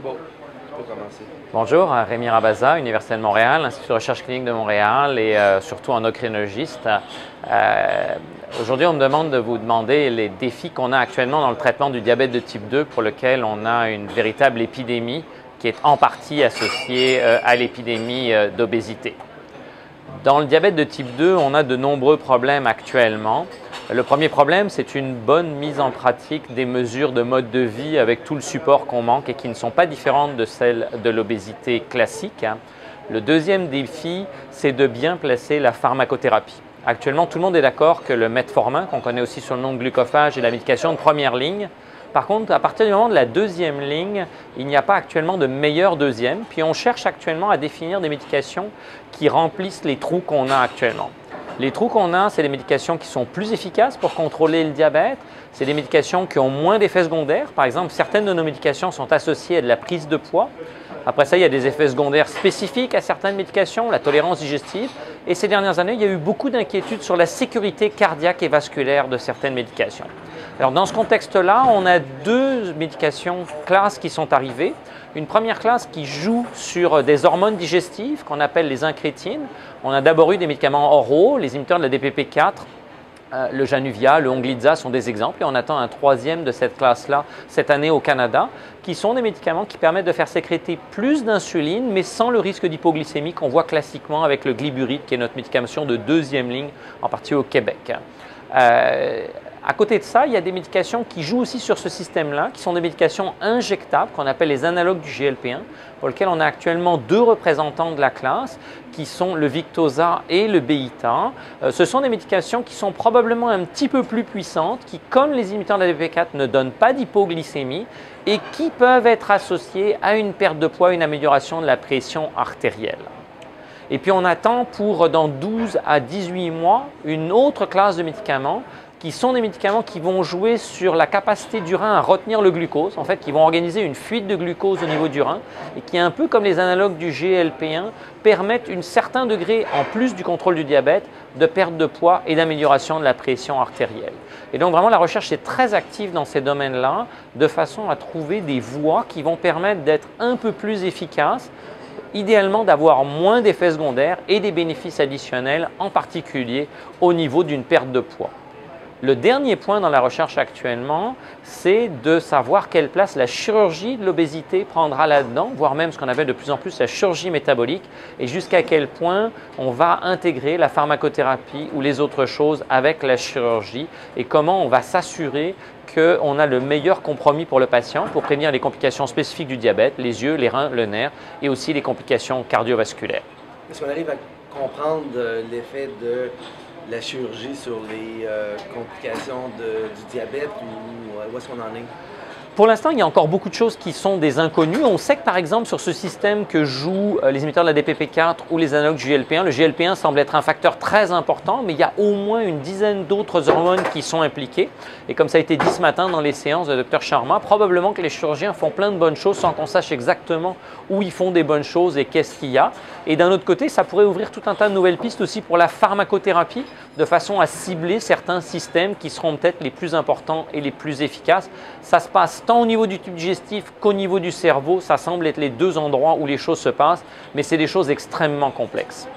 Bon, tu peux commencer. Bonjour, Rémi Rabaza, Université de Montréal, Institut de recherche clinique de Montréal et surtout endocrinologiste. Aujourd'hui, on me demande de vous demander les défis qu'on a actuellement dans le traitement du diabète de type 2 pour lequel on a une véritable épidémie qui est en partie associée à l'épidémie d'obésité. Dans le diabète de type 2, on a de nombreux problèmes actuellement. Le premier problème, c'est une bonne mise en pratique des mesures de mode de vie avec tout le support qu'on manque et qui ne sont pas différentes de celles de l'obésité classique. Le deuxième défi, c'est de bien placer la pharmacothérapie. Actuellement, tout le monde est d'accord que le metformin, qu'on connaît aussi sous le nom de glucophage, est la médication de première ligne. Par contre, à partir du moment de la deuxième ligne, il n'y a pas actuellement de meilleure deuxième. Puis on cherche actuellement à définir des médications qui remplissent les trous qu'on a actuellement. Les trous qu'on a, c'est des médications qui sont plus efficaces pour contrôler le diabète. C'est des médications qui ont moins d'effets secondaires. Par exemple, certaines de nos médications sont associées à de la prise de poids. Après ça, il y a des effets secondaires spécifiques à certaines médications, la tolérance digestive. Et ces dernières années, il y a eu beaucoup d'inquiétudes sur la sécurité cardiaque et vasculaire de certaines médications. Alors dans ce contexte-là, on a deux médications classes qui sont arrivées. Une première classe qui joue sur des hormones digestives qu'on appelle les incrétines. On a d'abord eu des médicaments oraux, les inhibiteurs de la DPP4, le Januvia, le Onglyza sont des exemples. Et on attend un troisième de cette classe-là cette année au Canada, qui sont des médicaments qui permettent de faire sécréter plus d'insuline, mais sans le risque d'hypoglycémie qu'on voit classiquement avec le Gliburide, qui est notre médication de deuxième ligne, en partie au Québec. À côté de ça, il y a des médications qui jouent aussi sur ce système-là, qui sont des médications injectables, qu'on appelle les analogues du GLP-1, pour lesquels on a actuellement deux représentants de la classe, qui sont le Victoza et le Byetta. Ce sont des médications qui sont probablement un petit peu plus puissantes, qui, comme les inhibiteurs de la DPP4, ne donnent pas d'hypoglycémie et qui peuvent être associées à une perte de poids, une amélioration de la pression artérielle. Et puis on attend pour dans 12 à 18 mois une autre classe de médicaments qui sont des médicaments qui vont jouer sur la capacité du rein à retenir le glucose, en fait, qui vont organiser une fuite de glucose au niveau du rein et qui, un peu comme les analogues du GLP-1, permettent un certain degré, en plus du contrôle du diabète, de perte de poids et d'amélioration de la pression artérielle. Et donc vraiment, la recherche est très active dans ces domaines-là, de façon à trouver des voies qui vont permettre d'être un peu plus efficaces, idéalement d'avoir moins d'effets secondaires et des bénéfices additionnels, en particulier au niveau d'une perte de poids. Le dernier point dans la recherche actuellement, c'est de savoir quelle place la chirurgie de l'obésité prendra là-dedans, voire même ce qu'on appelle de plus en plus la chirurgie métabolique, et jusqu'à quel point on va intégrer la pharmacothérapie ou les autres choses avec la chirurgie, et comment on va s'assurer qu'on a le meilleur compromis pour le patient pour prévenir les complications spécifiques du diabète, les yeux, les reins, le nerf, et aussi les complications cardiovasculaires. Est-ce qu'on arrive à comprendre l'effet de la chirurgie sur les complications du diabète ou où est-ce qu'on en est? Pour l'instant, il y a encore beaucoup de choses qui sont des inconnues. On sait que par exemple sur ce système que jouent les inhibiteurs de la DPP4 ou les analogues du GLP-1, le GLP-1 semble être un facteur très important, mais il y a au moins une dizaine d'autres hormones qui sont impliquées. Et comme ça a été dit ce matin dans les séances de Dr Sharma, probablement que les chirurgiens font plein de bonnes choses sans qu'on sache exactement où ils font des bonnes choses et qu'est-ce qu'il y a. Et d'un autre côté, ça pourrait ouvrir tout un tas de nouvelles pistes aussi pour la pharmacothérapie, de façon à cibler certains systèmes qui seront peut-être les plus importants et les plus efficaces. Ça se passe tant au niveau du tube digestif qu'au niveau du cerveau. Ça semble être les deux endroits où les choses se passent, mais c'est des choses extrêmement complexes.